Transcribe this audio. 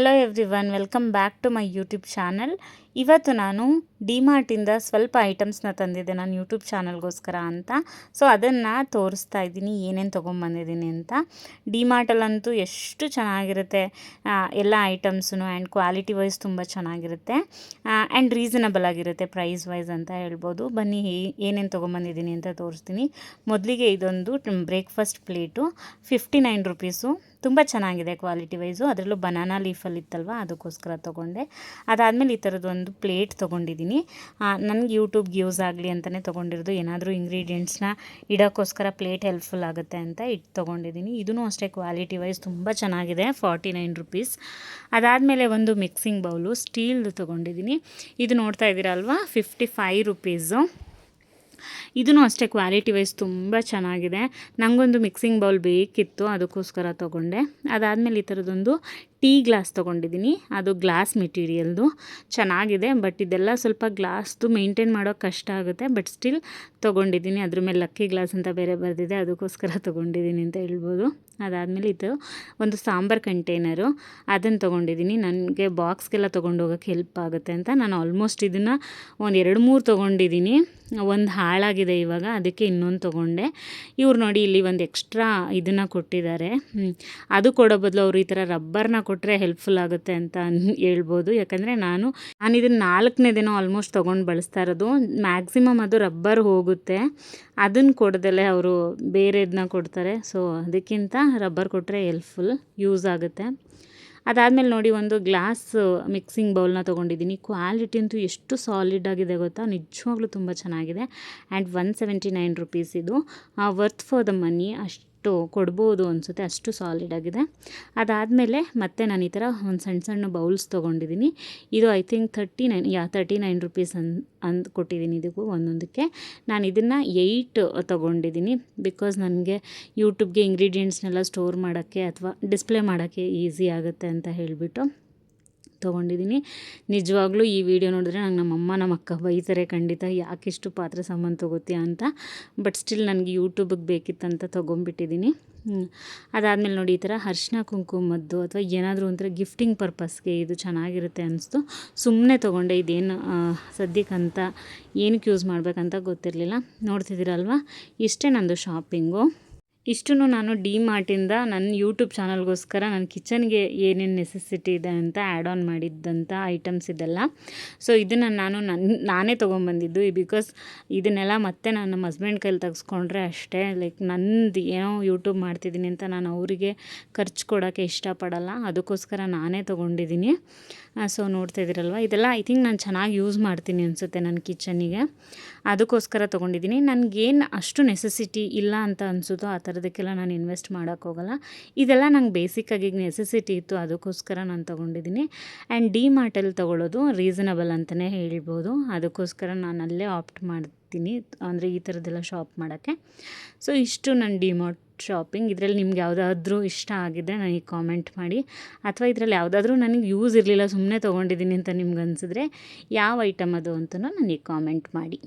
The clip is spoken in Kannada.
Hello everyone, welcome back to my YouTube channel. ಇವತ್ತು ನಾನು ಡಿಮಾರ್ಟಿಂದ ಸ್ವಲ್ಪ ಐಟಮ್ಸ್ನ ತಂದಿದ್ದೆ ನನ್ನ ಯೂಟ್ಯೂಬ್ ಚಾನಲ್ಗೋಸ್ಕರ ಅಂತ. ಸೊ ಅದನ್ನು ತೋರಿಸ್ತಾ ಇದ್ದೀನಿ ಏನೇನು ತೊಗೊಂಬಂದಿದ್ದೀನಿ ಅಂತ. ಡಿಮಾರ್ಟಲ್ಲಂತೂ ಎಷ್ಟು ಚೆನ್ನಾಗಿರುತ್ತೆ ಎಲ್ಲ ಐಟಮ್ಸು, ಆ್ಯಂಡ್ ಕ್ವಾಲಿಟಿ ವೈಸ್ ತುಂಬ ಚೆನ್ನಾಗಿರುತ್ತೆ ಆ್ಯಂಡ್ ರೀಸನಬಲ್ ಆಗಿರುತ್ತೆ ಪ್ರೈಸ್ ವೈಸ್ ಅಂತ ಹೇಳ್ಬೋದು. ಬನ್ನಿ ಏನೇನು ತೊಗೊಂಬಂದಿದ್ದೀನಿ ಅಂತ ತೋರಿಸ್ತೀನಿ. ಮೊದಲಿಗೆ ಇದೊಂದು ಬ್ರೇಕ್ಫಾಸ್ಟ್ ಪ್ಲೇಟು, 59 ರುಪೀಸು. ತುಂಬ ಚೆನ್ನಾಗಿದೆ ಕ್ವಾಲಿಟಿ ವೈಸು. ಅದರಲ್ಲೂ ಬನಾನಾ ಲೀಫಲ್ಲಿ ಇತ್ತಲ್ವ, ಅದಕ್ಕೋಸ್ಕರ ತೊಗೊಂಡೆ. ಅದಾದಮೇಲೆ ಈ ಥರದ್ದೊಂದು ಪ್ಲೇಟ್ ತೊಗೊಂಡಿದ್ದೀನಿ. ನನಗೆ ಯೂಟ್ಯೂಬ್ಗೆ ಯೂಸ್ ಆಗಲಿ ಅಂತಲೇ ತೊಗೊಂಡಿರೋದು. ಏನಾದರೂ ಇಂಗ್ರೀಡಿಯೆಂಟ್ಸ್ನ ಇಡೋಕ್ಕೋಸ್ಕರ ಪ್ಲೇಟ್ ಹೆಲ್ಪ್ಫುಲ್ ಆಗುತ್ತೆ ಅಂತ ತೊಗೊಂಡಿದ್ದೀನಿ. ಇದೂ ಅಷ್ಟೇ ಕ್ವಾಲಿಟಿ ವೈಸ್ ತುಂಬ ಚೆನ್ನಾಗಿದೆ, 49 ರುಪೀಸ್. ಅದಾದಮೇಲೆ ಒಂದು ಮಿಕ್ಸಿಂಗ್ ಬೌಲು ಸ್ಟೀಲ್ದು ತೊಗೊಂಡಿದ್ದೀನಿ. ಇದು ನೋಡ್ತಾ ಇದ್ದೀರಲ್ವ, 55 ರುಪೀಸು. ಇದೂ ಅಷ್ಟೇ ಕ್ವಾಲಿಟಿ ವೈಸ್ ತುಂಬ ಚೆನ್ನಾಗಿದೆ. ನನಗೊಂದು ಮಿಕ್ಸಿಂಗ್ ಬೌಲ್ ಬೇಕಿತ್ತು, ಅದಕ್ಕೋಸ್ಕರ ತೊಗೊಂಡೆ. ಅದಾದಮೇಲೆ ಈ ಥರದ್ದೊಂದು ಟೀ ಗ್ಲಾಸ್ ತೊಗೊಂಡಿದ್ದೀನಿ. ಅದು ಗ್ಲಾಸ್ ಮೆಟೀರಿಯಲ್ದು ಚೆನ್ನಾಗಿದೆ, ಬಟ್ ಇದೆಲ್ಲ ಸ್ವಲ್ಪ ಗ್ಲಾಸ್ದು ಮೇಂಟೈನ್ ಮಾಡೋಕ್ಕೆ ಕಷ್ಟ ಆಗುತ್ತೆ. ಬಟ್ ಸ್ಟಿಲ್ ತೊಗೊಂಡಿದ್ದೀನಿ. ಅದ್ರ ಮೇಲೆ ಲಕ್ಕಿ ಗ್ಲಾಸ್ ಅಂತ ಬೇರೆ ಬರೆದಿದೆ, ಅದಕ್ಕೋಸ್ಕರ ತೊಗೊಂಡಿದ್ದೀನಿ ಅಂತ ಹೇಳ್ಬೋದು. ಅದಾದಮೇಲೆ ಇದು ಒಂದು ಸಾಂಬಾರು ಕಂಟೈನರು, ಅದನ್ನು ತೊಗೊಂಡಿದ್ದೀನಿ. ನನಗೆ ಬಾಕ್ಸ್ಗೆಲ್ಲ ತೊಗೊಂಡೋಗೋಕ್ಕೆ ಹೆಲ್ಪ್ ಆಗುತ್ತೆ ಅಂತ ನಾನು ಆಲ್ಮೋಸ್ಟ್ ಇದನ್ನು ಒಂದು 2-3 ತೊಗೊಂಡಿದ್ದೀನಿ. ಒಂದು ಹಾಳಾಗಿದೆ ಇವಾಗ, ಅದಕ್ಕೆ ಇನ್ನೊಂದು ತೊಗೊಂಡೆ. ಇವ್ರು ನೋಡಿ ಇಲ್ಲಿ ಒಂದು ಎಕ್ಸ್ಟ್ರಾ ಇದನ್ನು ಕೊಟ್ಟಿದ್ದಾರೆ. ಅದು ಕೊಡೋ ಬದಲು ಅವರು ಈ ಥರ ರಬ್ಬರ್ನ ಕೊಟ್ಟರೆ ಹೆಲ್ಪ್ಫುಲ್ ಆಗುತ್ತೆ ಅಂತ ಹೇಳ್ಬೋದು. ಯಾಕಂದರೆ ನಾನು ಇದನ್ನು 4ನೇ ದಿನ ಆಲ್ಮೋಸ್ಟ್ ತೊಗೊಂಡು ಬಳಸ್ತಾ ಇರೋದು. ಮ್ಯಾಕ್ಸಿಮಮ್ ಅದು ರಬ್ಬರ್ ಹೋಗುತ್ತೆ, ಅದನ್ನು ಕೊಡ್ದಲೇ ಅವರು ಬೇರೆದನ್ನ ಕೊಡ್ತಾರೆ. ಸೊ ಅದಕ್ಕಿಂತ ರಬ್ಬರ್ ಕೊಟ್ಟರೆ ಹೆಲ್ಪ್ಫುಲ್, ಯೂಸ್ ಆಗುತ್ತೆ. ಅದಾದಮೇಲೆ ನೋಡಿ ಒಂದು ಗ್ಲಾಸ್ ಮಿಕ್ಸಿಂಗ್ ಬೌಲ್ನ ತೊಗೊಂಡಿದ್ದೀನಿ. ಕ್ವಾಲಿಟಿ ಅಂತೂ ಎಷ್ಟು ಸಾಲಿಡ್ ಆಗಿದೆ ಗೊತ್ತಾ, ನಿಜವಾಗ್ಲೂ ತುಂಬ ಚೆನ್ನಾಗಿದೆ. And 179 rupees. ಇದು ವರ್ತ್ ಫಾರ್ ದ ಮನಿ, ಅಷ್ಟು ಕೊಡ್ಬೋದು ಅನಿಸುತ್ತೆ, ಅಷ್ಟು ಸಾಲಿಡ್ ಆಗಿದೆ. ಅದಾದಮೇಲೆ ಮತ್ತೆ ನಾನು ಈ ಥರ ಒಂದು ಸಣ್ಣ ಸಣ್ಣ ಬೌಲ್ಸ್ ತೊಗೊಂಡಿದ್ದೀನಿ. ಇದು ಐ ಥಿಂಕ್ 39 ರುಪೀಸ್ ಕೊಟ್ಟಿದ್ದೀನಿ ಇದಕ್ಕೂ ಒಂದೊಂದಕ್ಕೆ. ನಾನು ಇದನ್ನು 8 ತೊಗೊಂಡಿದ್ದೀನಿ. ಬಿಕಾಸ್ ನನಗೆ ಯೂಟ್ಯೂಬ್ಗೆ ಇಂಗ್ರೀಡಿಯೆಂಟ್ಸ್ನೆಲ್ಲ ಸ್ಟೋರ್ ಮಾಡೋಕ್ಕೆ ಅಥವಾ ಡಿಸ್ಪ್ಲೇ ಮಾಡೋಕ್ಕೆ ಈಸಿ ಆಗುತ್ತೆ ಅಂತ ಹೇಳಿಬಿಟ್ಟು ತೊಗೊಂಡಿದ್ದೀನಿ. ನಿಜವಾಗ್ಲೂ ಈ ವಿಡಿಯೋ ನೋಡಿದ್ರೆ ನಂಗೆ ನಮ್ಮಮ್ಮ ನಮ್ಮ ಅಕ್ಕ ಬೈತಾರೆ ಖಂಡಿತ, ಯಾಕಿಷ್ಟು ಪಾತ್ರೆ ಸಾಮಾನು ತೊಗೋತೀಯ ಅಂತ. ಬಟ್ ಸ್ಟಿಲ್ ನನಗೆ ಯೂಟ್ಯೂಬಿಗೆ ಬೇಕಿತ್ತಂತ ತೊಗೊಂಬಿಟ್ಟಿದ್ದೀನಿ. ಅದಾದಮೇಲೆ ನೋಡಿ ಈ ಥರ ಅರಿಶಿನ ಕುಂಕುಮದ್ದು ಅಥವಾ ಏನಾದರೂ ಒಂಥರ ಗಿಫ್ಟಿಂಗ್ ಪರ್ಪಸ್ಗೆ ಇದು ಚೆನ್ನಾಗಿರುತ್ತೆ ಅನಿಸ್ತು, ಸುಮ್ಮನೆ ತೊಗೊಂಡೆ. ಇದೇನು ಸದ್ಯಕ್ಕಂತ ಏನಕ್ಕೆ ಯೂಸ್ ಮಾಡಬೇಕಂತ ಗೊತ್ತಿರಲಿಲ್ಲ. ನೋಡ್ತಿದ್ದೀರಲ್ವ, ಇಷ್ಟೇ ನಂದು ಶಾಪಿಂಗು. ಇಷ್ಟೂ ನಾನು ಡಿಮಾರ್ಟಿಂದ ನನ್ನ ಯೂಟ್ಯೂಬ್ ಚಾನಲ್ಗೋಸ್ಕರ ನನ್ನ ಕಿಚನ್ಗೆ ಏನೇನು ನೆಸೆಸಿಟಿ ಇದೆ ಅಂತ ಆ್ಯಡ್ ಆನ್ ಮಾಡಿದ್ದಂಥ ಐಟಮ್ಸ್ ಇದೆಲ್ಲ. ಸೊ ಇದನ್ನು ನಾನೇ ತೊಗೊಂಬಂದಿದ್ದು. ಬಿಕಾಸ್ ಇದನ್ನೆಲ್ಲ ಮತ್ತೆ ನಾನು ನಮ್ಮ ಹಸ್ಬೆಂಡ್ ಕೈಲಿ ತೆಗೆಸ್ಕೊಂಡ್ರೆ ಅಷ್ಟೇ, ಲೈಕ್ ನಂದು ಏನೋ ಯೂಟ್ಯೂಬ್ ಮಾಡ್ತಿದ್ದೀನಿ ಅಂತ ನಾನು ಅವರಿಗೆ ಖರ್ಚು ಕೊಡೋಕ್ಕೆ ಇಷ್ಟಪಡಲ್ಲ, ಅದಕ್ಕೋಸ್ಕರ ನಾನೇ ತೊಗೊಂಡಿದ್ದೀನಿ. ಸೊ ನೋಡ್ತಾ ಇದ್ದೀರಲ್ವ, ಇದೆಲ್ಲ ಐ ಥಿಂಕ್ ನಾನು ಚೆನ್ನಾಗಿ ಯೂಸ್ ಮಾಡ್ತೀನಿ ಅನಿಸುತ್ತೆ ನನ್ನ ಕಿಚನಿಗೆ, ಅದಕ್ಕೋಸ್ಕರ ತೊಗೊಂಡಿದ್ದೀನಿ. ನನಗೇನು ಅಷ್ಟು ನೆಸೆಸಿಟಿ ಇಲ್ಲ ಅಂತ ಅನಿಸುತ್ತೋ ಆ ಥರದಕ್ಕೆಲ್ಲ ನಾನು ಇನ್ವೆಸ್ಟ್ ಮಾಡೋಕ್ಕೋಗಲ್ಲ. ಇದೆಲ್ಲ ನಂಗೆ ಬೇಸಿಕ್ಕಾಗಿ ನೆಸೆಸಿಟಿ ಇತ್ತು, ಅದಕ್ಕೋಸ್ಕರ ನಾನು ತೊಗೊಂಡಿದ್ದೀನಿ. ಆ್ಯಂಡ್ ಡಿಮಾರ್ಟಲ್ಲಿ ತೊಗೊಳ್ಳೋದು ರೀಸನಬಲ್ ಅಂತಲೇ ಹೇಳ್ಬೋದು, ಅದಕ್ಕೋಸ್ಕರ ನಾನು ಅಲ್ಲೇ ಆಪ್ಟ್ ಮಾಡ್ತೀನಿ, ಅಂದರೆ ಈ ಥರದ್ದೆಲ್ಲ ಶಾಪ್ ಮಾಡೋಕ್ಕೆ. ಸೊ ಇಷ್ಟು ನನ್ನ ಡಿಮಾರ್ಟ್ ಶಾಪಿಂಗ್. ಇದರಲ್ಲಿ ನಿಮ್ಗೆ ಯಾವುದಾದ್ರೂ ಇಷ್ಟ ಆಗಿದ್ದರೆ ನನಗೆ ಕಾಮೆಂಟ್ ಮಾಡಿ, ಅಥವಾ ಇದರಲ್ಲಿ ಯಾವುದಾದ್ರೂ ನನಗೆ ಯೂಸ್ ಇರಲಿಲ್ಲ ಸುಮ್ಮನೆ ತೊಗೊಂಡಿದ್ದೀನಿ ಅಂತ ನಿಮ್ಗೆ ಅನಿಸಿದ್ರೆ ಯಾವ ಐಟಮ್ ಅದು ಅಂತಲೂ ನನಗೆ ಕಾಮೆಂಟ್ ಮಾಡಿ.